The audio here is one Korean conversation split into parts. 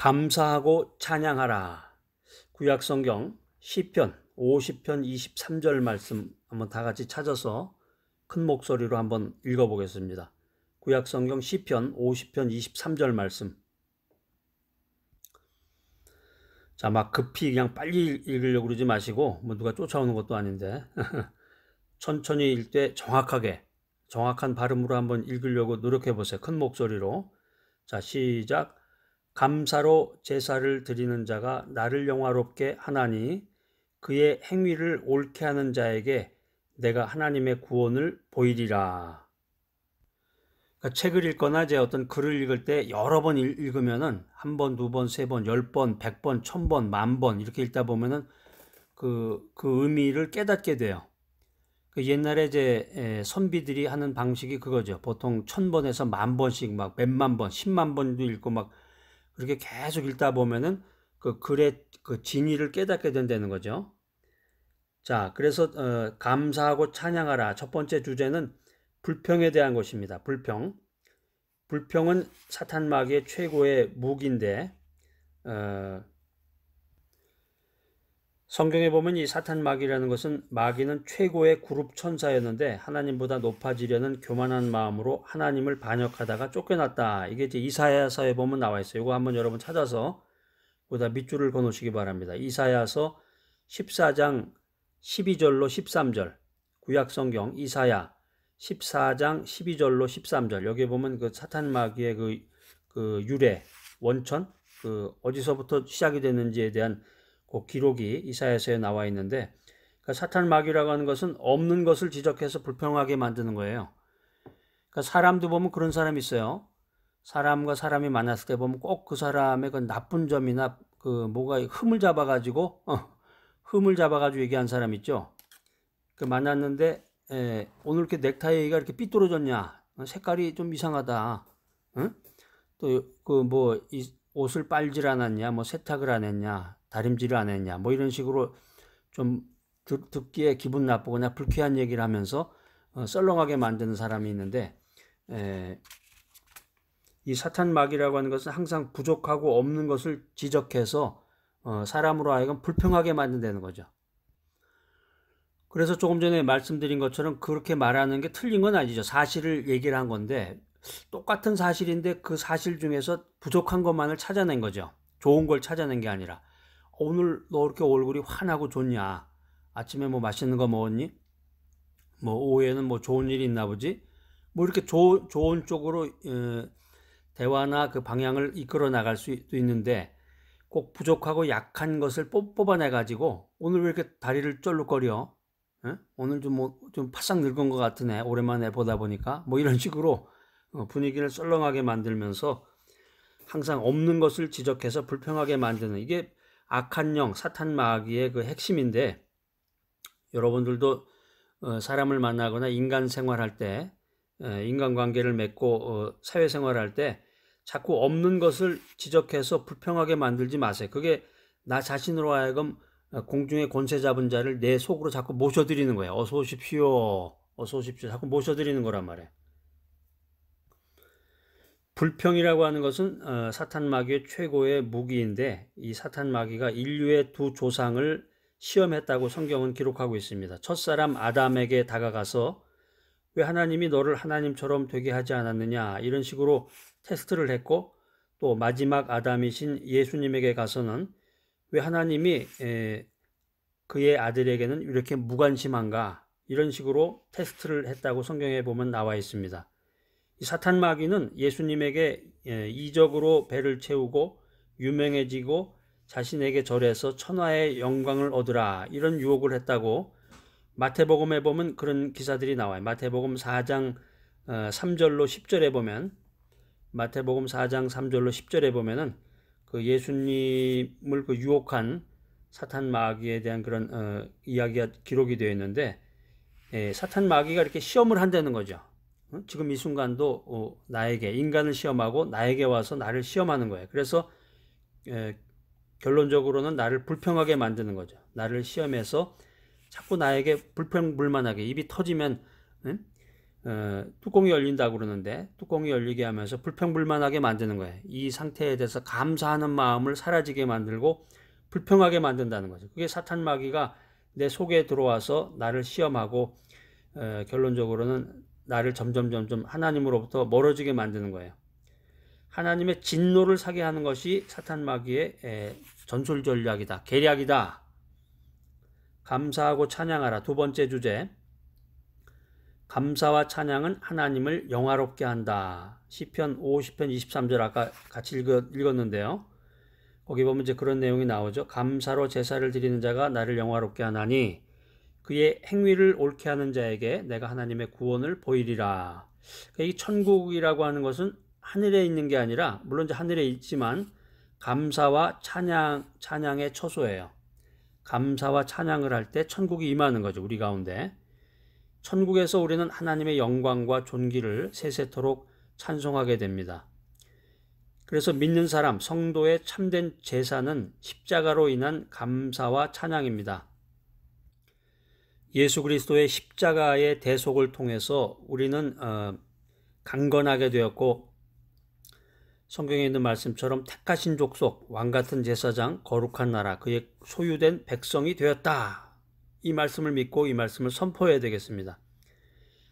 감사하고 찬양하라. 구약성경 시편 50편 23절 말씀 한번 다 같이 찾아서 큰 목소리로 한번 읽어보겠습니다. 구약성경 시편 50편 23절 말씀. 자, 막 급히 그냥 빨리 읽으려고 그러지 마시고, 뭐 누가 쫓아오는 것도 아닌데 천천히 읽되 정확한 발음으로 한번 읽으려고 노력해 보세요. 큰 목소리로. 자, 시작. 감사로 제사를 드리는 자가 나를 영화롭게 하나니 그의 행위를 옳게 하는 자에게 내가 하나님의 구원을 보이리라. 그러니까 책을 읽거나 이제 어떤 글을 읽을 때 여러 번 읽으면은 한 번, 두 번, 세 번, 10번, 100번, 1000번, 10,000번 이렇게 읽다 보면은 그 의미를 깨닫게 돼요. 그 옛날에 이제 선비들이 하는 방식이 그거죠. 보통 1000번에서 10,000번씩 막 몇만 번, 10만 번도 읽고 막 그렇게 계속 읽다 보면은 그 글의 그 진의를 깨닫게 된다는 거죠. 자, 그래서 감사하고 찬양하라. 첫 번째 주제는 불평에 대한 것입니다. 불평은 사탄 마귀의 최고의 무기인데 성경에 보면 이 사탄 마귀라는 것은 마귀는 최고의 그룹 천사였는데 하나님보다 높아지려는 교만한 마음으로 하나님을 반역하다가 쫓겨났다. 이게 이제 이사야서에 보면 나와 있어요. 이거 한번 여러분 찾아서 보다 밑줄을 그어놓으시기 바랍니다. 이사야서 14장 12절로 13절, 구약성경 이사야 14장 12절로 13절. 여기에 보면 그 사탄 마귀의 그 유래, 원천, 그 어디서부터 시작이 됐는지에 대한 그 기록이 이사야서에 나와 있는데, 그러니까 사탄 마귀라고 하는 것은 없는 것을 지적해서 불평하게 만드는 거예요. 그러니까 사람도 보면 그런 사람이 있어요. 사람과 사람이 만났을 때 보면 꼭 그 사람의 그 나쁜 점이나 그 뭐가 흠을 잡아가지고 얘기한 사람 있죠. 그 만났는데 오늘 이렇게 넥타이가 이렇게 삐뚤어졌냐? 색깔이 좀 이상하다. 응? 또 그 뭐 옷을 빨질 않았냐? 뭐 세탁을 안 했냐? 다림질을 안 했냐? 뭐 이런 식으로 좀 듣기에 기분 나쁘거나 불쾌한 얘기를 하면서 썰렁하게 만드는 사람이 있는데, 이 사탄 마귀라고 하는 것은 항상 부족하고 없는 것을 지적해서 사람으로 하여금 불평하게 만든다는 거죠. 그래서 조금 전에 말씀드린 것처럼 그렇게 말하는 게 틀린 건 아니죠. 사실을 얘기를 한 건데 똑같은 사실인데 그 사실 중에서 부족한 것만을 찾아낸 거죠. 좋은 걸 찾아낸 게 아니라 오늘 너 이렇게 얼굴이 환하고 좋냐? 아침에 뭐 맛있는 거 먹었니? 뭐 오후에는 뭐 좋은 일이 있나 보지? 뭐 이렇게 좋은 쪽으로 대화나 그 방향을 이끌어 나갈 수도 있는데 꼭 부족하고 약한 것을 뽑아내 가지고 오늘 왜 이렇게 다리를 쩔룩거려? 오늘 좀 바싹 늙은 것 같으네. 오랜만에 보다 보니까 뭐 이런 식으로 분위기를 썰렁하게 만들면서 항상 없는 것을 지적해서 불평하게 만드는, 이게 악한 영 사탄 마귀의 그 핵심인데, 여러분들도 사람을 만나거나 인간 생활할 때 인간관계를 맺고 사회생활할 때 자꾸 없는 것을 지적해서 불평하게 만들지 마세요. 그게 나 자신으로 하여금 공중에 권세 잡은 자를 내 속으로 자꾸 모셔드리는 거예요. 어서 오십시오. 어서 오십시오. 자꾸 모셔드리는 거란 말이에요. 불평이라고 하는 것은 사탄 마귀의 최고의 무기인데, 이 사탄 마귀가 인류의 두 조상을 시험했다고 성경은 기록하고 있습니다. 첫사람 아담에게 다가가서 왜 하나님이 너를 하나님처럼 되게 하지 않았느냐 이런 식으로 테스트를 했고, 또 마지막 아담이신 예수님에게 가서는 왜 하나님이 그의 아들에게는 이렇게 무관심한가 이런 식으로 테스트를 했다고 성경에 보면 나와 있습니다. 이 사탄 마귀는 예수님에게 이적으로 배를 채우고 유명해지고 자신에게 절해서 천하의 영광을 얻으라 이런 유혹을 했다고 마태복음에 보면 그런 기사들이 나와요. 마태복음 4장 3절로 10절에 보면, 마태복음 4장 3절로 10절에 보면은 그 예수님을 그 유혹한 사탄 마귀에 대한 그런 이야기가 기록이 되어 있는데, 사탄 마귀가 이렇게 시험을 한다는 거죠. 지금 이 순간도 나에게, 인간을 시험하고 나에게 와서 나를 시험하는 거예요. 그래서 결론적으로는 나를 불평하게 만드는 거죠. 나를 시험해서 자꾸 나에게 불평불만하게 입이 터지면 뚜껑이 열린다고 그러는데 뚜껑이 열리게 하면서 불평불만하게 만드는 거예요. 이 상태에 대해서 감사하는 마음을 사라지게 만들고 불평하게 만든다는 거죠. 그게 사탄 마귀가 내 속에 들어와서 나를 시험하고 결론적으로는 나를 점점 하나님으로부터 멀어지게 만드는 거예요. 하나님의 진노를 사게 하는 것이 사탄 마귀의 전술 전략이다. 계략이다. 감사하고 찬양하라. 두 번째 주제. 감사와 찬양은 하나님을 영화롭게 한다. 시편 50편 23절 아까 같이 읽었는데요. 거기 보면 이제 그런 내용이 나오죠. 감사로 제사를 드리는 자가 나를 영화롭게 하나니 그의 행위를 옳게 하는 자에게 내가 하나님의 구원을 보이리라. 이 천국이라고 하는 것은 하늘에 있는 게 아니라 물론 이제 하늘에 있지만 감사와 찬양의 처소예요. 감사와 찬양을 할 때 천국이 임하는 거죠. 우리 가운데. 천국에서 우리는 하나님의 영광과 존귀를 세세토록 찬송하게 됩니다. 그래서 믿는 사람, 성도의 참된 제사는 십자가로 인한 감사와 찬양입니다. 예수 그리스도의 십자가의 대속을 통해서 우리는 강건하게 되었고 성경에 있는 말씀처럼 택하신 족속, 왕같은 제사장, 거룩한 나라, 그의 소유된 백성이 되었다. 이 말씀을 믿고 이 말씀을 선포해야 되겠습니다.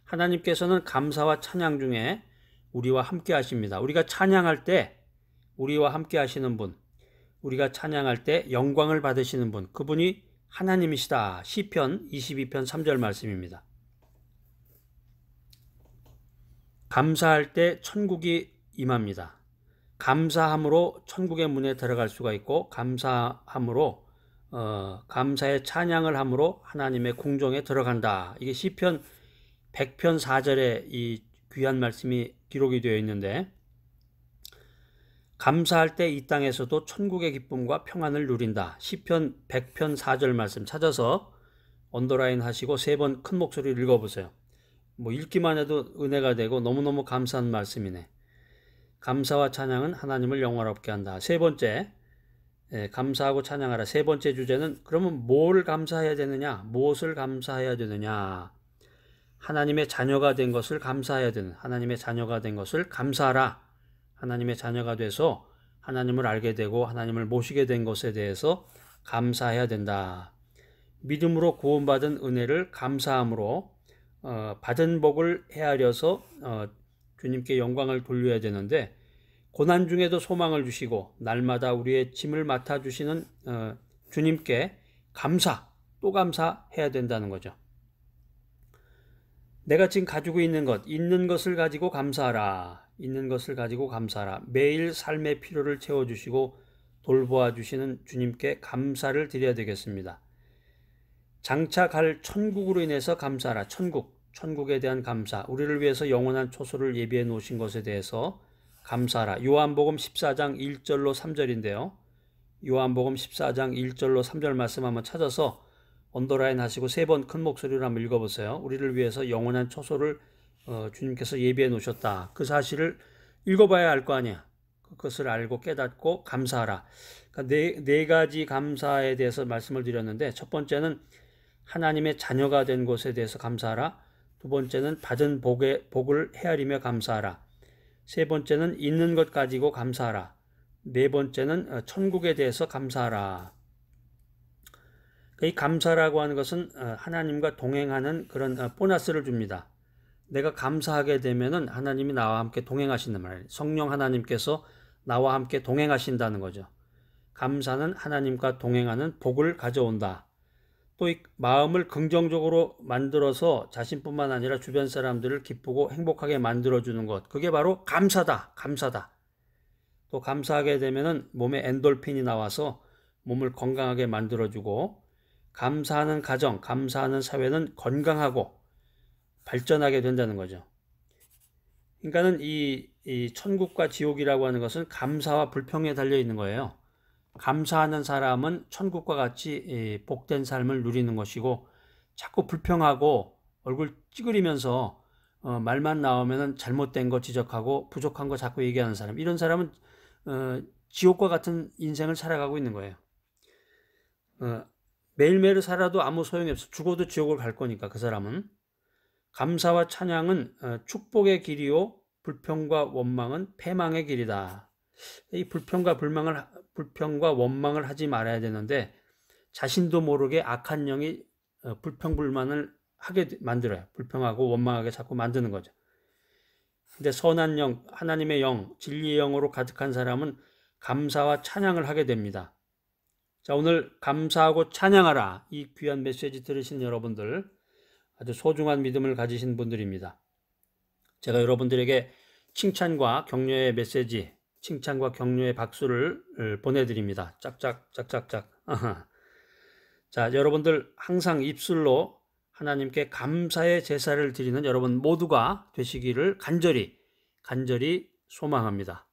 하나님께서는 감사와 찬양 중에 우리와 함께 하십니다. 우리가 찬양할 때 우리와 함께 하시는 분, 우리가 찬양할 때 영광을 받으시는 분, 그분이 하나님이시다. 시편 22편 3절 말씀입니다. 감사할 때 천국이 임합니다. 감사함으로 천국의 문에 들어갈 수가 있고 감사함으로 감사의 찬양을 함으로 하나님의 궁정에 들어간다. 이게 시편 100편 4절에 이 귀한 말씀이 기록이 되어 있는데 감사할 때 이 땅에서도 천국의 기쁨과 평안을 누린다. 시편 100편 4절 말씀 찾아서 언더라인 하시고 3번 큰 목소리로 읽어보세요. 뭐 읽기만 해도 은혜가 되고 너무너무 감사한 말씀이네. 감사와 찬양은 하나님을 영화롭게 한다. 세 번째, 감사하고 찬양하라. 세 번째 주제는 그러면 뭘 감사해야 되느냐? 무엇을 감사해야 되느냐? 하나님의 자녀가 된 것을 감사해야 되는, 하나님의 자녀가 된 것을 감사하라. 하나님의 자녀가 돼서 하나님을 알게 되고 하나님을 모시게 된 것에 대해서 감사해야 된다. 믿음으로 구원받은 은혜를 감사함으로 받은 복을 헤아려서 주님께 영광을 돌려야 되는데 고난 중에도 소망을 주시고 날마다 우리의 짐을 맡아주시는 주님께 또 감사해야 된다는 거죠. 내가 지금 가지고 있는 것, 있는 것을 가지고 감사하라. 있는 것을 가지고 감사하라. 매일 삶의 필요를 채워주시고 돌보아 주시는 주님께 감사를 드려야 되겠습니다. 장차 갈 천국으로 인해서 감사하라. 천국에 대한 감사, 우리를 위해서 영원한 초소를 예비해 놓으신 것에 대해서 감사하라. 요한복음 14장 1절로 3절인데요. 요한복음 14장 1절로 3절 말씀 한번 찾아서 언더라인 하시고 3번 큰 목소리로 한번 읽어보세요. 우리를 위해서 영원한 초소를 주님께서 예비해 놓으셨다. 그 사실을 읽어봐야 알 거 아니야. 그것을 알고 깨닫고 감사하라. 그러니까 네 가지 감사에 대해서 말씀을 드렸는데 첫 번째는 하나님의 자녀가 된 것에 대해서 감사하라. 두 번째는 받은 복을 헤아리며 감사하라. 세 번째는 있는 것 가지고 감사하라. 네 번째는 천국에 대해서 감사하라. 이 감사라고 하는 것은 하나님과 동행하는 그런 보너스를 줍니다. 내가 감사하게 되면은 하나님이 나와 함께 동행하신단 말이에요. 성령 하나님께서 나와 함께 동행하신다는 거죠. 감사는 하나님과 동행하는 복을 가져온다. 또 이 마음을 긍정적으로 만들어서 자신뿐만 아니라 주변 사람들을 기쁘고 행복하게 만들어주는 것. 그게 바로 감사다. 또 감사하게 되면은 몸에 엔돌핀이 나와서 몸을 건강하게 만들어주고 감사하는 가정, 감사하는 사회는 건강하고 발전하게 된다는 거죠. 그러니까는 이 천국과 지옥이라고 하는 것은 감사와 불평에 달려 있는 거예요. 감사하는 사람은 천국과 같이 복된 삶을 누리는 것이고 자꾸 불평하고 얼굴 찌그리면서 말만 나오면 잘못된 거 지적하고 부족한 거 자꾸 얘기하는 사람, 이런 사람은 지옥과 같은 인생을 살아가고 있는 거예요. 매일매일 살아도 아무 소용이 없어. 죽어도 지옥을 갈 거니까 그 사람은. 감사와 찬양은 축복의 길이요 불평과 원망은 패망의 길이다. 이 불평과 원망을 하지 말아야 되는데 자신도 모르게 악한 영이 불평불만을 하게 만들어요. 불평하고 원망하게 자꾸 만드는 거죠. 근데 선한 영, 하나님의 영, 진리의 영으로 가득한 사람은 감사와 찬양을 하게 됩니다. 자, 오늘 감사하고 찬양하라. 이 귀한 메시지 들으신 여러분들, 아주 소중한 믿음을 가지신 분들입니다. 제가 여러분들에게 칭찬과 격려의 메시지, 칭찬과 격려의 박수를 보내드립니다. 짝짝, 짝짝짝. 자, 여러분들 항상 입술로 하나님께 감사의 제사를 드리는 여러분 모두가 되시기를 간절히 소망합니다.